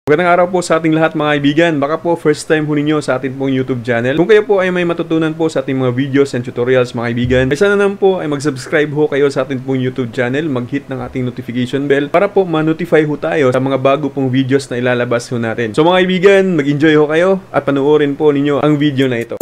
Magandang araw po sa ating lahat mga kaibigan. Baka po first time po ninyo sa ating pong YouTube channel. Kung kayo po ay may matutunan po sa ating mga videos and tutorials mga kaibigan, ay sana naman po ay mag-subscribe ho kayo sa ating pong YouTube channel, mag-hit ng ating notification bell para po ma-notify ho tayo sa mga bago pong videos na ilalabas ho natin. So mga kaibigan, mag-enjoy ho kayo at panoorin po ninyo ang video na ito.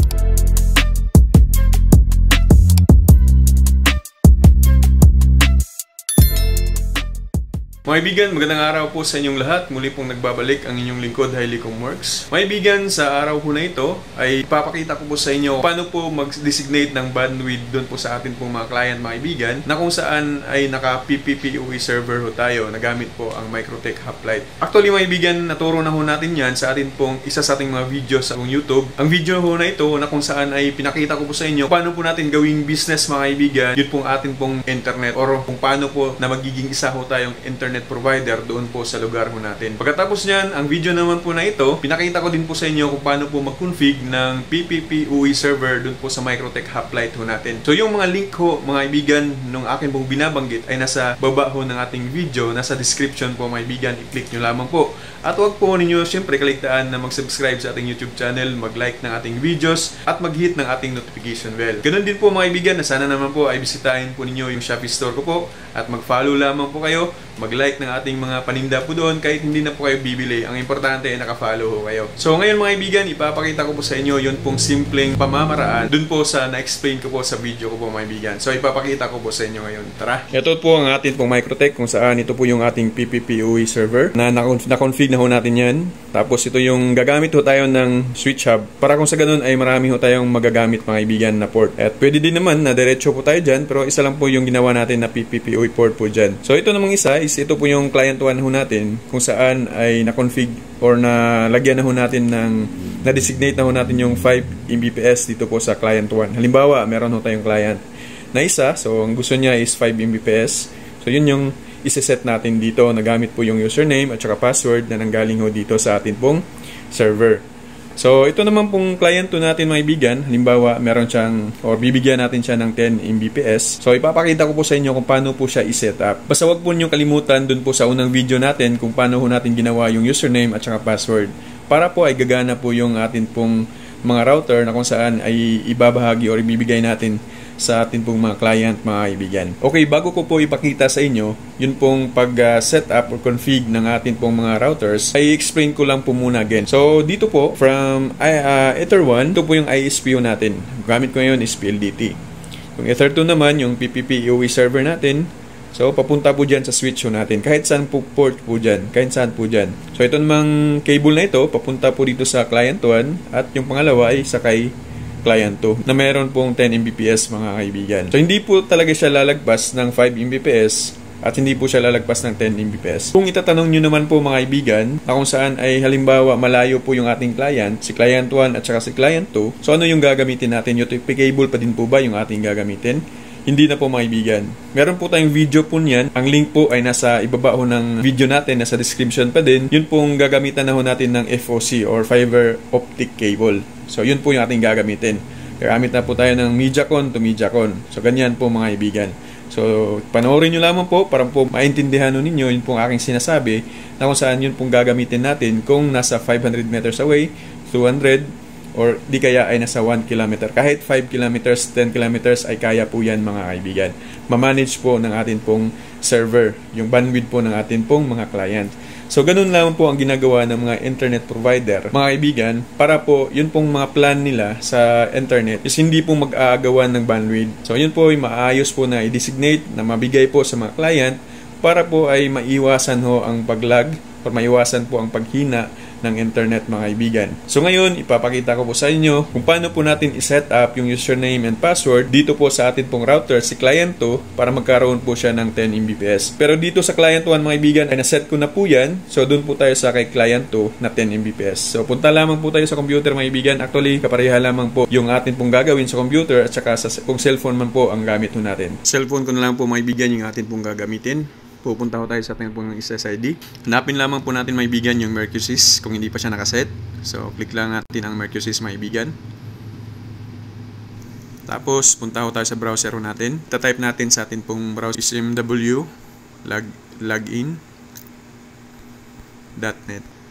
Mga kaibigan, magandang araw po sa inyong lahat. Muli pong nagbabalik ang inyong lingkod, Hailey Comworks. Mga kaibigan, sa araw po na ito ay ipapakita ko po sa inyo paano po mag-designate ng bandwidth doon po sa atin pong mga client, mga kaibigan, na kung saan ay naka-PPPoE server ho tayo, nagamit po ang Microtech Hoplite. Actually mga kaibigan, naturo na ho natin yan sa atin pong isa sa ating mga videos sa YouTube. Ang video ho na ito na kung saan ay pinakita ko po sa inyo paano po natin gawing business mga kaibigan, yun pong atin pong internet or kung paano po na magiging isa ho tayong internet provider doon po sa lugar ho natin. Pagkatapos niyan, ang video naman po na ito, pinakita ko din po sa inyo kung paano po mag-config ng PPPoE server doon po sa Microtech Hoplite ho natin. So yung mga link ho, mga kaibigan, nung akin pong binabanggit ay nasa baba ho ng ating video, nasa description po mga kaibigan, i-click nyo lamang po. At huwag po ninyo siyempre kaligtaan na mag-subscribe sa ating YouTube channel, mag-like ng ating videos, at mag-hit ng ating notification bell. Ganun din po mga kaibigan, na sana naman po ay bisitahin po ninyo yung Shopee store ko po, at mag-follow lamang po kayo, mag-like ng ating mga paninda po doon kahit hindi na po kayo bibili. Ang importante ay naka-follow ho kayo. So ngayon mga kaibigan, ipapakita ko po sa inyo yun pong simpleng pamamaraan dun po sa na-explain ko po sa video ko po mga kaibigan. So ipapakita ko po sa inyo ngayon. Tara! Ito po ang ating pong Microtech kung saan ito po yung ating PPPoE server na na-config na ho natin yan. Tapos ito yung gagamit ho tayo ng switch hub para kung sa ganun ay marami ho tayong magagamit mga kaibigan na port. At pwede din naman na diretso po tayo dyan pero isa lang po yung ginawa natin na PPPoE port po dyan. So ito namang isa is ito po yung client 1 ho natin kung saan ay na-config or na lagyan na ho natin ng na-designate na ho natin yung 5 Mbps dito po sa client 1. Halimbawa, meron ho tayong client na isa. So ang gusto niya is 5 Mbps. So yun yung isa-set natin dito. Nagamit po yung username at saka password na nanggaling ho dito sa atin pong server. So, ito naman pong client to natin mga kaibigan. Halimbawa, meron siyang, or bibigyan natin siya ng 10 Mbps. So, ipapakita ko po sa inyo kung paano po siya i-set up. Basta wag po nyo kalimutan dun po sa unang video natin kung paano po natin ginawa yung username at saka password. Para po ay gagana po yung atin pong mga router na kung saan ay ibabahagi or ibibigay natin sa atin pong mga client, mga kaibigan. Okay, bago ko po ipakita sa inyo, yun pong pag-setup or config ng atin pong mga routers, ay explain ko lang po muna again. So, dito po, from Ether 1, ito po yung ISP natin. Gamit ko ngayon is PLDT. Yung Ether 2 naman, yung PPPoE server natin. So, papunta po dyan sa switch natin. Kahit saan po port po dyan. Kahit saan po dyan. So, ito namang cable na ito, papunta po dito sa client 1. At yung pangalawa ay sa kay client 2 na meron pong 10 Mbps mga kaibigan. So hindi po talaga siya lalagpas ng 5 Mbps at hindi po siya lalagpas ng 10 Mbps. Kung itatanong nyo naman po mga kaibigan na kung saan ay halimbawa malayo po yung ating client, si client 1 at saka si client 2, so ano yung gagamitin natin? UTP cable pa din po ba yung ating gagamitin? Hindi na po mga kaibigan. Meron po tayong video po niyan. Ang link po ay nasa ibaba ho ng video natin, nasa description pa din. Yun pong gagamitan na ho natin ng FOC or fiber optic cable. So yun po yung ating gagamitin. Gagamit na po tayo ng MediaCon to MediaCon. So ganyan po mga kaibigan. So panoorin nyo lamang po para po maintindihan ninyo yun pong aking sinasabi na kung saan yun pong gagamitin natin kung nasa 500 meters away, 200 or di kaya ay nasa 1 kilometer. Kahit 5 kilometers, 10 kilometers ay kaya po yan mga kaibigan. Mamanage po ng atin pong server, yung bandwidth po ng atin pong mga client. So ganun lang po ang ginagawa ng mga internet provider, mga kaibigan, para po yun pong mga plan nila sa internet is hindi po mag-aagawan ng bandwidth. So yun po ay maayos po na i-designate na mabigay po sa mga client para po ay maiwasan ho ang pag-lag or maiwasan po ang paghina ng internet mga kaibigan. So ngayon, ipapakita ko po sa inyo kung paano po natin i-set up yung username and password dito po sa atin pong router, si client 2, para magkaroon po siya ng 10 Mbps. Pero dito sa client 1 mga kaibigan, ay naset ko na po yan. So doon po tayo sa kay client 2 na 10 Mbps. So punta lamang po tayo sa computer mga kaibigan. Actually, kapareha lamang po yung atin pong gagawin sa computer at saka sa kung cellphone man po ang gamit po natin. Cellphone ko na lang po mga kaibigan yung atin pong gagamitin. Pupunta ko tayo sa ating pong SSID. Hanapin lamang po natin maibigan yung MercuSys kung hindi pa siya nakaset. So, click lang natin ang MercuSys maibigan. Tapos, punta ko tayo sa browser natin. Tatype natin sa ating pong browser smw login.net.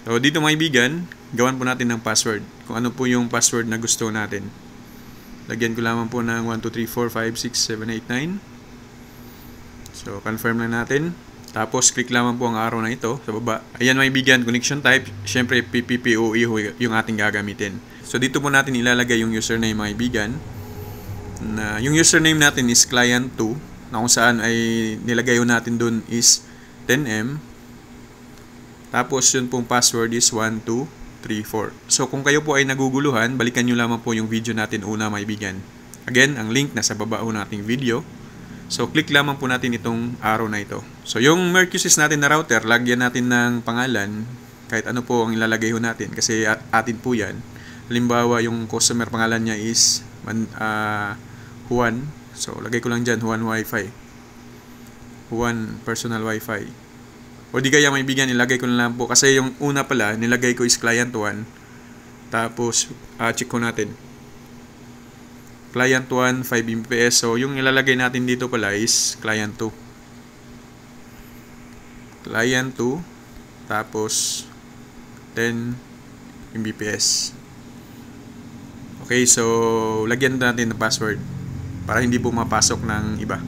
So dito mga kaibigan, gawan po natin ng password. Kung ano po yung password na gusto natin. Lagyan ko lamang po ng 1, 2, 3, 4, 5, 6, 7, 8, 9. So confirm lang natin. Tapos click lamang po ang arrow na ito sa baba. Ayan mga kaibigan, connection type. Syempre PPPoE yung ating gagamitin. So dito po natin ilalagay yung username mga kaibigan. Yung username natin is client2 na kung saan ay nilagay natin dun is 10M. Tapos yun pong password is 1, 2, 3, 4. So kung kayo po ay naguguluhan, balikan nyo lamang po yung video natin una mga kaibigan. Again, ang link nasa baba po nating video. So click lamang po natin itong arrow na ito. So yung Mercusys natin na router, lagyan natin ng pangalan, kahit ano po ang ilalagay ho natin kasi atin po yan. Halimbawa yung customer pangalan niya is Juan. So lagay ko lang dyan Juan Wi-Fi, Juan personal Wi-Fi. O di kaya may bigyan, nilagay ko na lang po kasi yung una pala nilagay ko is client 1. Tapos check ko natin client 1 5 Mbps. So yung ilalagay natin dito pala is client 2, client 2 tapos 10 Mbps. Okay, so lagyan natin ng password para hindi po mapasok ng iba.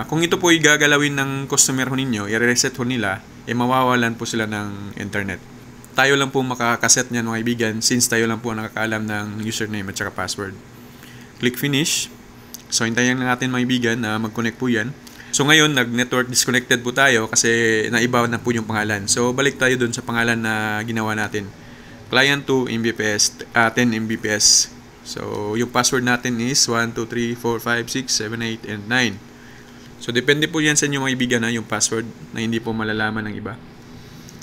Kung ito po igagalawin ng customer ho ninyo, i-reset ho nila, mawawalan po sila ng internet. Tayo lang po makakaset niyan mga kaibigan since tayo lang po nakakaalam ng username at saka password. Click finish. So hintayin lang natin mga kaibigan na mag-connect po yan. So ngayon nag-network disconnected po tayo kasi naiba na po yung pangalan. So balik tayo dun sa pangalan na ginawa natin. Client 2 Mbps, 10 Mbps. So yung password natin is 1, 2, 3, 4, 5, 6, 7, 8, and 9. So depende po yan sa inyo mga kaibigan na yung password na hindi po malalaman ng iba.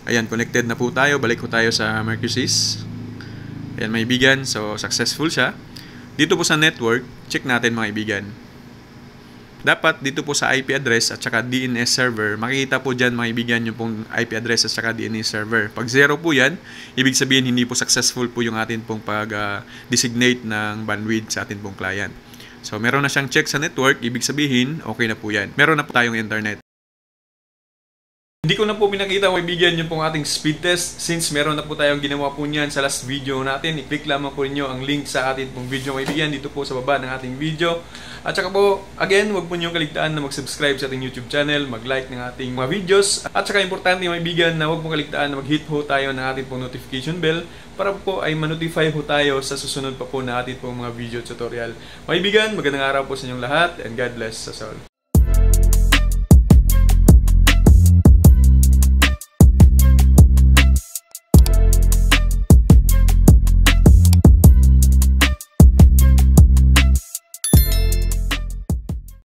Ayan, connected na po tayo. Balik po tayo sa Mercusys. Ayan mga kaibigan, so successful siya. Dito po sa network, check natin mga kaibigan. Dapat dito po sa IP address at saka DNS server, makikita po dyan mga kaibigan yung pong IP address at saka DNS server. Pag 0 po yan, ibig sabihin hindi po successful po yung atin pong pag-designate ng bandwidth sa atin pong client. So meron na siyang check sa network, ibig sabihin okay na po yan. Meron na po tayong internet. Hindi ko na po pinakita mga kaibigan yung pong ating speed test since meron na po tayong ginawa po niyan sa last video natin. I-click lamang po ninyo ang link sa ating pong video mga kaibigan dito po sa baba ng ating video. At saka po, again, huwag po niyo kaligtaan na mag-subscribe sa ating YouTube channel, mag-like ng ating mga videos. At saka importante mga kaibigan na huwag po kaligtaan na mag-hit ho tayo ng ating pong notification bell para po ay ma-notify ho tayo sa susunod pa po na ating pong mga video tutorial. Mga kaibigan, magandang araw po sa inyong lahat and God bless us all.